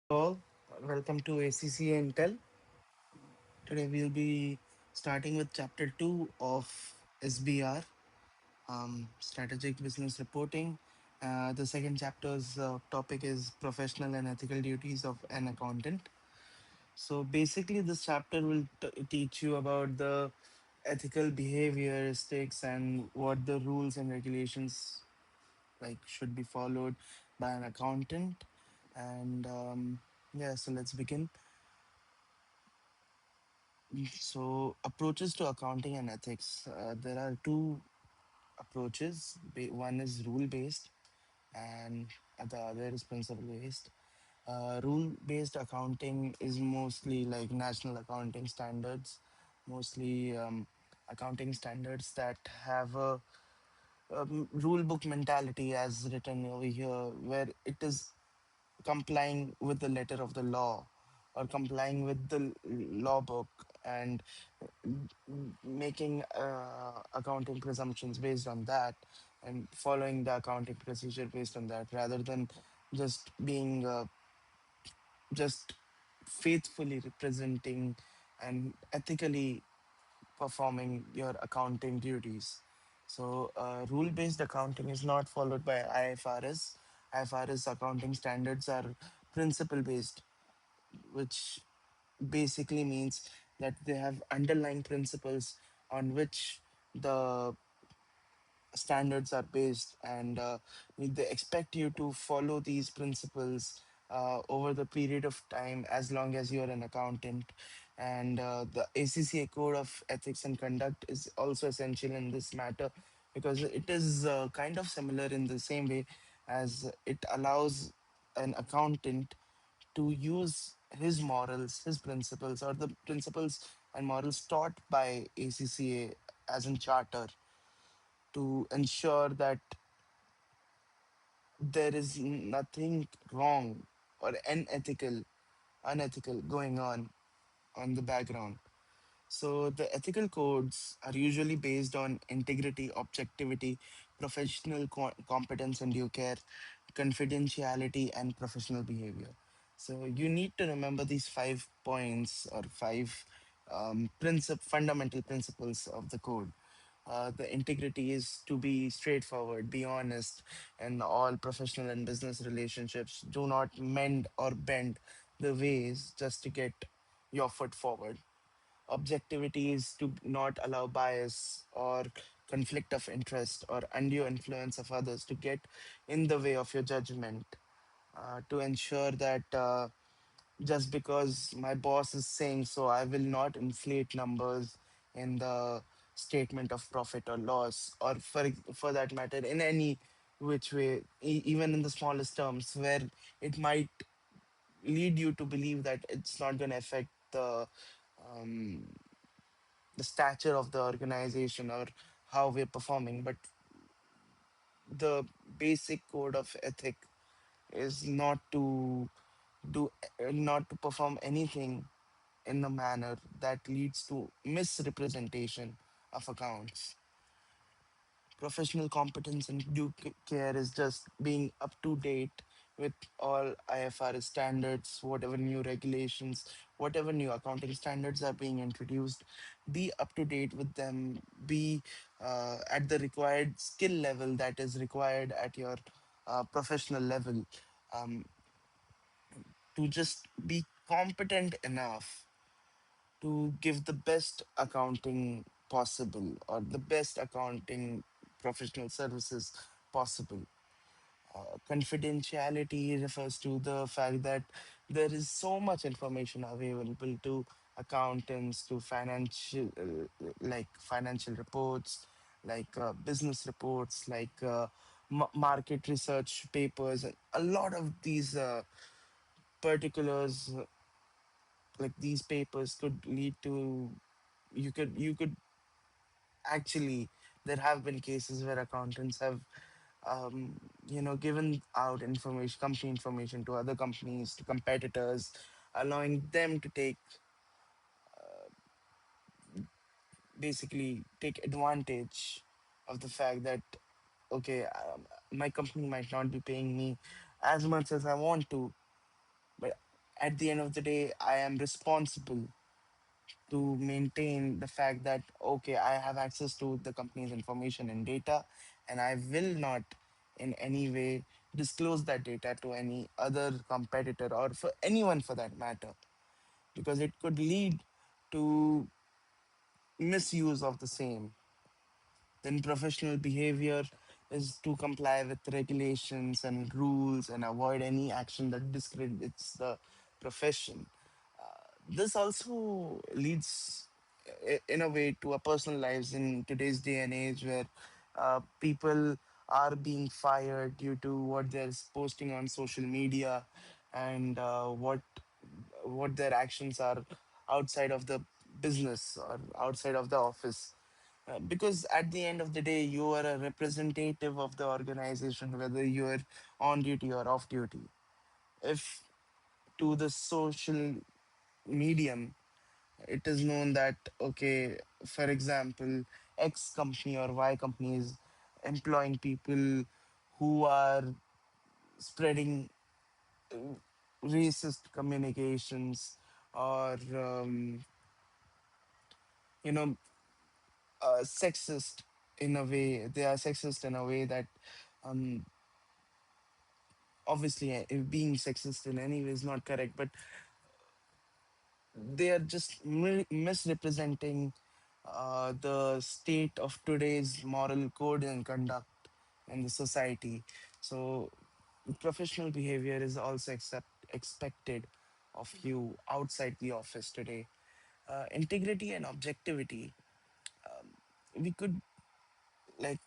All, welcome to ACCA Intel. Today we'll be starting with chapter 2 of SBR, Strategic Business Reporting. The second chapter's topic is Professional and Ethical Duties of an Accountant. So basically, this chapter will teach you about the ethical behavioristics and what the rules and regulations should be followed by an accountant. And yeah, so let's begin. So, approaches to accounting and ethics. There are two approaches. One is rule based, and the other is principle based. Rule based accounting is mostly like national accounting standards, mostly accounting standards that have a rule book mentality as written over here, where it is complying with the letter of the law or complying with the law book and making accounting presumptions based on that and following the accounting procedure based on that rather than just being just faithfully representing and ethically performing your accounting duties. So, rule based accounting is not followed by IFRS. IFRS accounting standards are principle based, which basically means that they have underlying principles on which the standards are based, and they expect you to follow these principles over the period of time as long as you're an accountant. And the ACCA Code of Ethics and Conduct is also essential in this matter because it is kind of similar in the same way as it allows an accountant to use his morals, his principles, or the principles and morals taught by ACCA as in charter to ensure that there is nothing wrong or unethical going on the background. So the ethical codes are usually based on integrity, objectivity, professional competence and due care, confidentiality, and professional behavior. So you need to remember these 5 points or five fundamental principles of the code. The integrity is to be straightforward, be honest, and all professional and business relationships do not mend or bend the ways just to get your foot forward. Objectivity is to not allow bias or conflict of interest or undue influence of others to get in the way of your judgment. To ensure that just because my boss is saying so, I will not inflate numbers in the statement of profit or loss, or for that matter, in any which way, even in the smallest terms, where it might lead you to believe that it's not going to affect um, the stature of the organization or how we're performing. But the basic code of ethic is not to perform anything in a manner that leads to misrepresentation of accounts. Professional competence and due care is just being up to date with all IFRS standards, whatever new regulations, whatever new accounting standards are being introduced. Be up to date with them. Be at the required skill level that is required at your professional level, um, to just be competent enough to give the best accounting possible or the best accounting professional services possible. Confidentiality refers to the fact that there is so much information available to accountants, to financial reports, business reports, market research papers. A lot of these particulars, like these papers, could lead to you could actually, there have been cases where accountants have given out information, company information, to other companies, to competitors, allowing them to basically take advantage of the fact that, okay, my company might not be paying me as much as I want to, but At the end of the day, I am responsible to maintain the fact that okay, I have access to the company's information and data, and I will not in any way disclose that data to any other competitor or for anyone for that matter, because it could lead to misuse of the same. Then professional behavior is to comply with regulations and rules and avoid any action that discredits the profession. This also leads in a way to our personal lives in today's day and age where people are being fired due to what they're posting on social media, and what their actions are outside of the business or outside of the office. Because at the end of the day, you are a representative of the organization, whether you're on duty or off duty. If to the social medium, it is known that, okay, for example, X company or Y company is employing people who are spreading racist communications, or, you know, sexist in a way. They are sexist in a way that, um, obviously, if being sexist in any way is not correct, but they are just misrepresenting the state of today's moral code and conduct in the society. So professional behavior is also expected of you outside the office today. Integrity and objectivity. We could, like,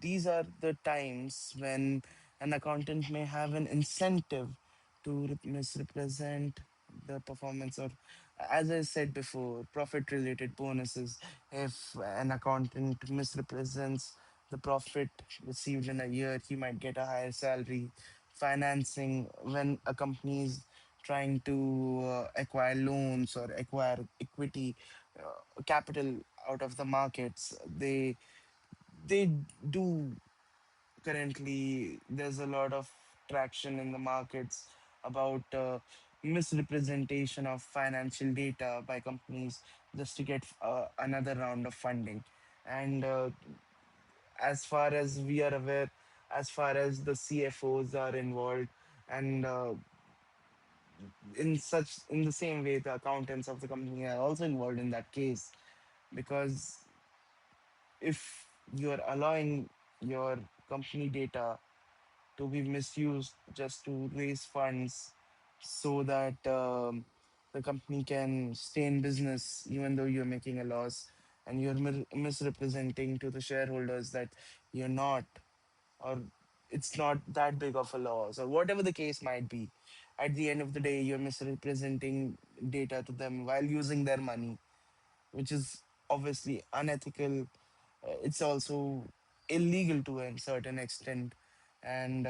these are the times when an accountant may have an incentive to misrepresent the performance, or as I said before, profit related bonuses. If an accountant misrepresents the profit received in a year, he might get a higher salary. Financing, when a company is trying to acquire loans or acquire equity, capital out of the markets, they do. Currently there's a lot of traction in the markets about misrepresentation of financial data by companies just to get another round of funding. And as far as we are aware, as far as the CFOs are involved, and in the same way, the accountants of the company are also involved in that case, because if you're allowing your company data to be misused just to raise funds so that the company can stay in business even though you're making a loss, and you're misrepresenting to the shareholders that you're not, or it's not that big of a loss, or whatever the case might be. At the end of the day, you're misrepresenting data to them while using their money, which is obviously unethical. It's also illegal to a certain extent, and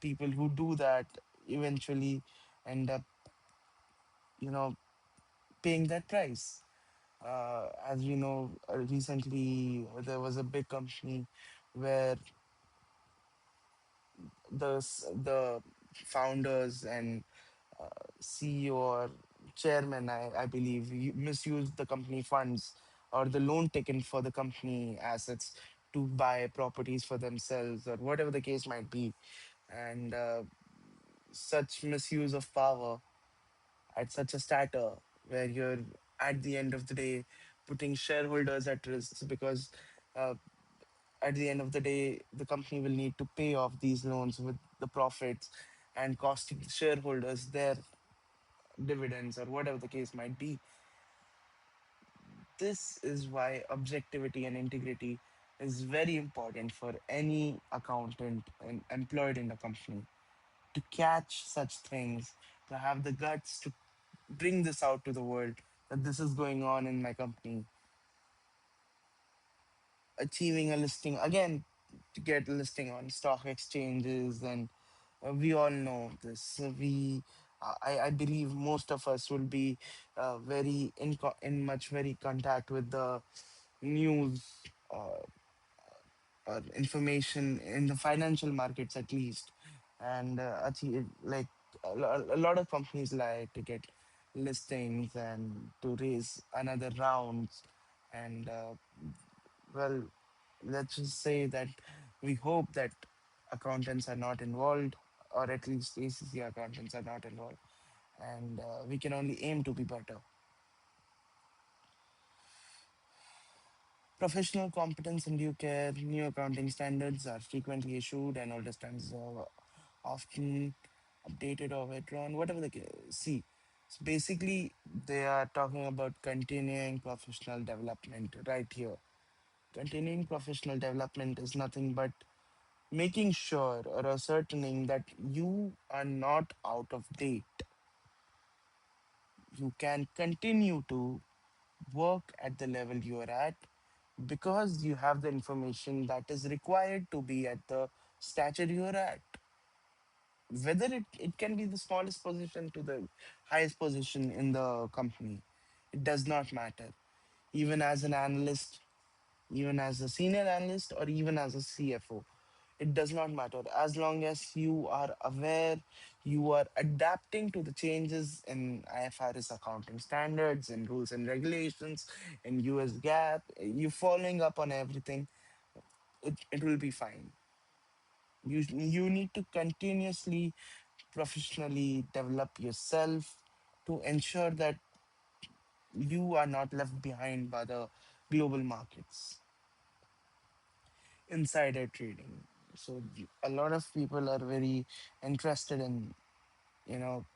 people who do that eventually end up, you know, paying that price. As we know, recently there was a big company where the founders and CEO or chairman, I believe, misused the company funds or the loan taken for the company assets to buy properties for themselves, or whatever the case might be. And such misuse of power at such a stature, where you're at the end of the day putting shareholders at risk, because uh, at the end of the day, the company will need to pay off these loans with the profits, and costing the shareholders their dividends or whatever the case might be. This is why objectivity and integrity is very important for any accountant and employed in a company, to catch such things, to have the guts to bring this out to the world, that this is going on in my company. Achieving a listing again, to get a listing on stock exchanges, and we all know this. I believe most of us will be very in much very contact with the news, uh, or information in the financial markets at least, and achieve like a lot of companies like to get listings and to raise another rounds, and well, let's just say that we hope that accountants are not involved, or at least ACC accountants are not involved, and we can only aim to be better. Professional competence and due care, new accounting standards are frequently issued, and older standards are often updated or withdrawn, whatever the case. See, so basically, they are talking about continuing professional development right here. Continuing professional development is nothing but making sure or ascertaining that you are not out of date. You can continue to work at the level you are at because you have the information that is required to be at the stature you are at. Whether it can be the smallest position to the highest position in the company, it does not matter. Even as an analyst, even as a senior analyst, or even as a CFO, it does not matter. As long as you are aware, you are adapting to the changes in IFRS accounting standards and rules and regulations, in US GAAP, you following up on everything, it will be fine. You need to continuously professionally develop yourself to ensure that you are not left behind by the global markets. Insider trading, so a lot of people are very interested in, you know,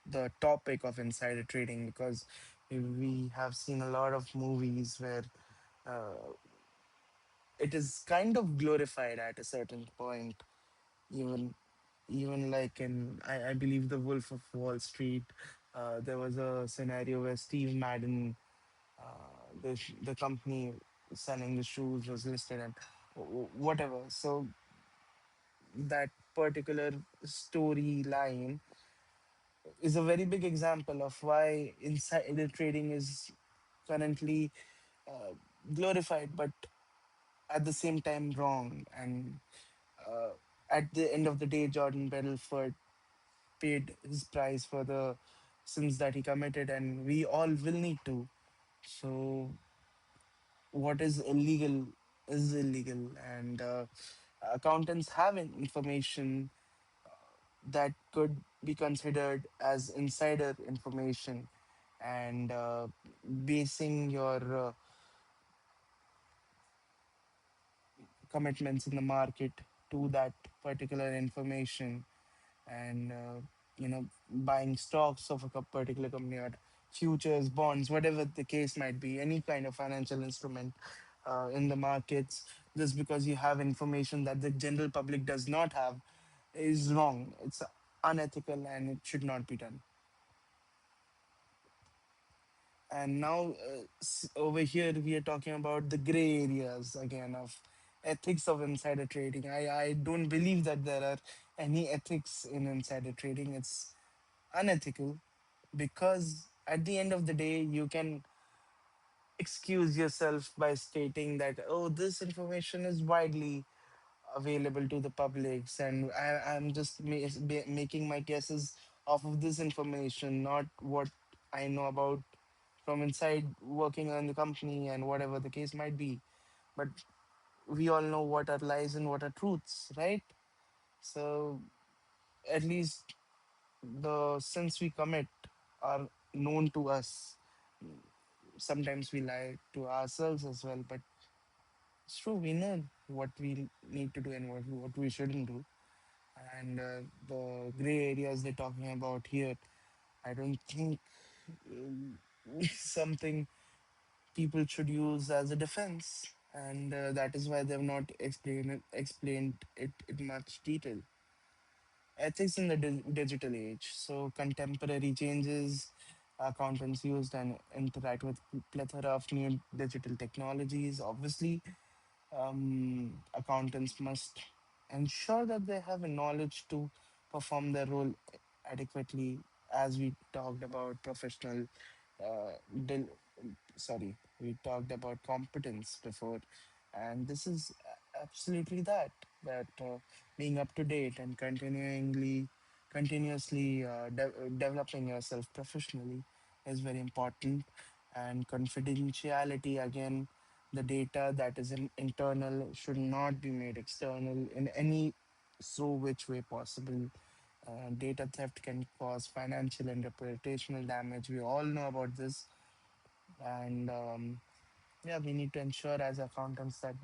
the topic of insider trading, because we have seen a lot of movies where uh, it is kind of glorified at a certain point. Even even like in, I believe, the Wolf of Wall Street, there was a scenario where Steve Madden, the company selling the shoes, was listed, and whatever. So that particular storyline is a very big example of why insider trading is currently uh, glorified, but at the same time wrong. And uh, at the end of the day, Jordan Belfort paid his price for the sins that he committed, and we all will need to. So, what is illegal is illegal, and accountants have information that could be considered as insider information, and basing your commitments in the market to that particular information, and buying stocks of a particular company, or futures, bonds, whatever the case might be, any kind of financial instrument in the markets, just because you have information that the general public does not have, is wrong. It's unethical, and it should not be done. And now, over here, we are talking about the gray areas again of ethics of insider trading. I don't believe that there are any ethics in insider trading. It's unethical, because at the end of the day, you can excuse yourself by stating that, oh, this information is widely available to the publics, and I'm just making my guesses off of this information, not what I know about from inside working on the company, and whatever the case might be. But we all know what are lies and what are truths, right? So at least the sins we commit are known to us. Sometimes we lie to ourselves as well, but it's true, we know what we need to do and what we shouldn't do. And the gray areas they're talking about here, I don't think something people should use as a defense, and that is why they've not explained it in much detail. Ethics in the digital age. So contemporary changes, accountants used and interact with plethora of new digital technologies. Obviously, accountants must ensure that they have a knowledge to perform their role adequately, as we talked about professional uh, del- sorry, we talked about competence before, and this is absolutely that, being up to date and continuously developing yourself professionally is very important. And confidentiality, again, the data that is internal should not be made external in any so which way possible. Data theft can cause financial and reputational damage. We all know about this. And yeah, we need to ensure as accountants that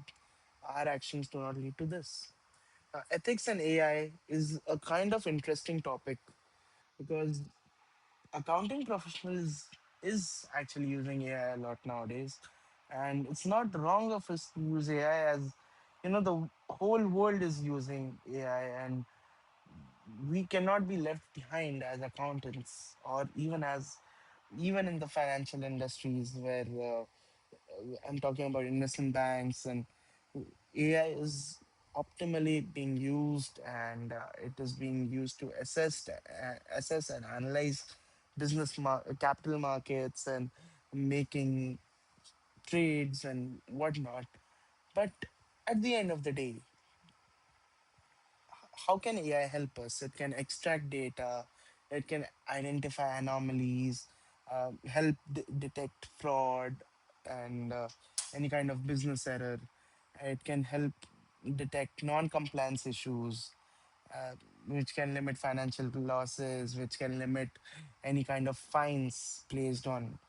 our actions do not lead to this. Ethics and AI is a kind of interesting topic because accounting professionals is actually using AI a lot nowadays, and it's not wrong of us to use AI, as the whole world is using AI, and we cannot be left behind as accountants, or even in the financial industries where I'm talking about investment banks, and AI is optimally being used, and it is being used to assess and analyze capital markets and making trades and whatnot. But at the end of the day, how can AI help us? It can extract data, it can identify anomalies, help detect fraud and any kind of business error. It can help detect non-compliance issues, uh, which can limit financial losses, which can limit any kind of fines placed on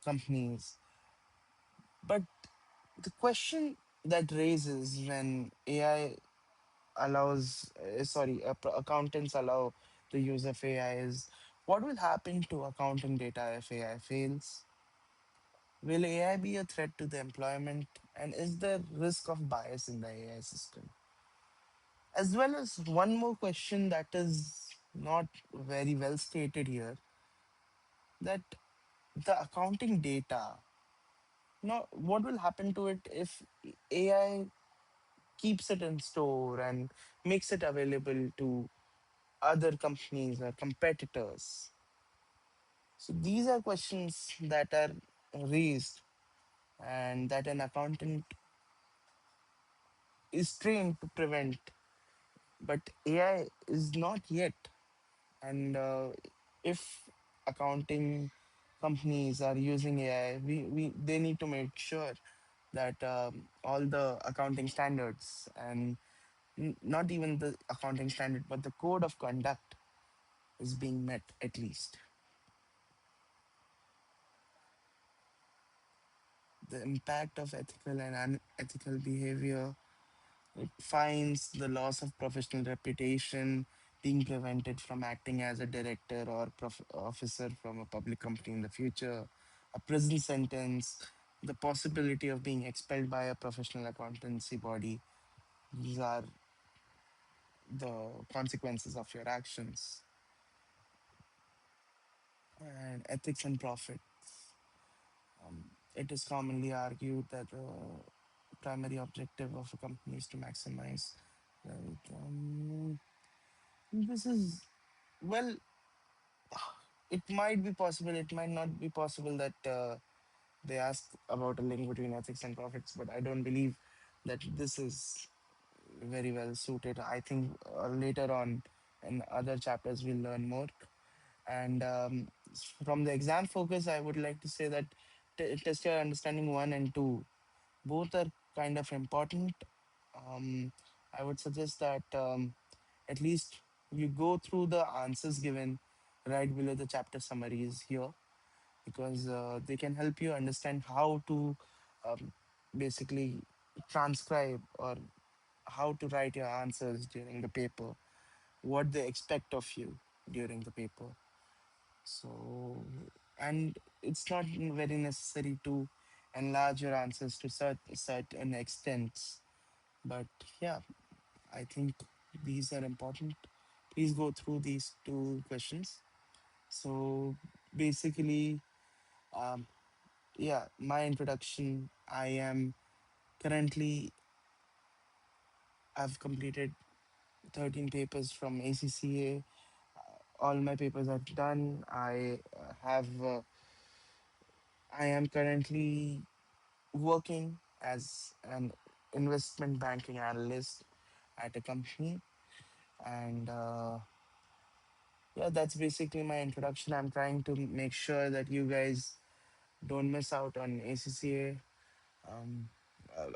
companies. But the question that raises when AI accountants allow the use of AI is, what will happen to accounting data if AI fails? Will AI be a threat to the employment? And is there risk of bias in the AI system? As well as one more question that is not very well stated here, that the accounting data, what will happen to it if AI keeps it in store and makes it available to other companies or competitors? So these are questions that are raised and that an accountant is trained to prevent, but AI is not yet. And if accounting companies are using AI, they need to make sure that all the accounting standards, and not even the accounting standard, but the code of conduct is being met at least. The impact of ethical and unethical behavior, it finds the loss of professional reputation, being prevented from acting as a director or officer from a public company in the future, a prison sentence, the possibility of being expelled by a professional accountancy body. These are the consequences of your actions. And ethics and profit. It is commonly argued that the primary objective of a company is to maximize. Right? This is, well, it might be possible, it might not be possible that they ask about a link between ethics and profits, but I don't believe that this is very well suited. I think later on in other chapters we'll learn more. And from the exam focus, I would like to say that test your understanding one and two. Both are kind of important. I would suggest that at least you go through the answers given right below the chapter summaries here, because they can help you understand how to um, basically transcribe, or how to write your answers during the paper, what they expect of you during the paper. So, and it's not very necessary to enlarge your answers to certain extents. But yeah, I think these are important. Please go through these two questions. So basically, um, yeah, my introduction. I've completed 13 papers from ACCA. All my papers are done. I am currently working as an investment banking analyst at a company, and yeah, that's basically my introduction. I'm trying to make sure that you guys don't miss out on ACCA. Um,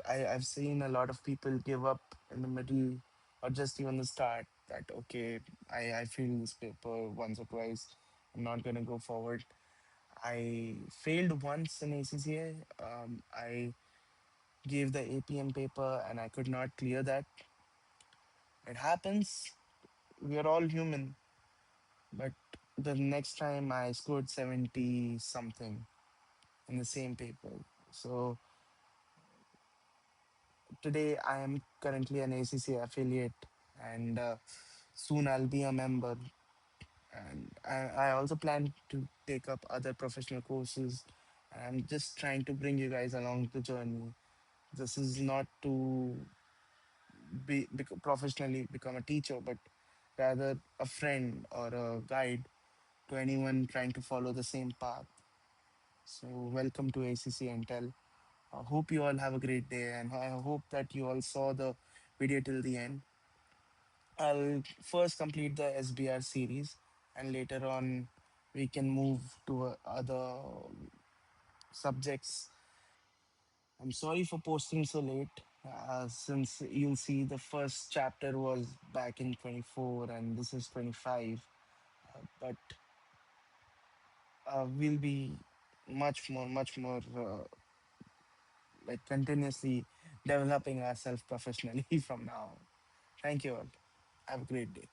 I've seen a lot of people give up in the middle or just even the start that, okay, I failed this paper once or twice. I'm not going to go forward. I failed once in ACCA. I gave the APM paper and I could not clear that. It happens. We are all human. But the next time I scored 70 something in the same paper. So today I am currently an ACCA affiliate, and soon I'll be a member. And I also plan to take up other professional courses. I'm just trying to bring you guys along the journey. This is not to professionally become a teacher, but rather a friend or a guide to anyone trying to follow the same path. So, welcome to ACC and Tell. I hope you all have a great day, and I hope that you all saw the video till the end. I'll first complete the SBR series, and later on, we can move to other subjects. I'm sorry for posting so late, since you'll see the first chapter was back in 24 and this is 25. But we'll be much more like continuously developing ourselves professionally from now on. Thank you all. Have a great day.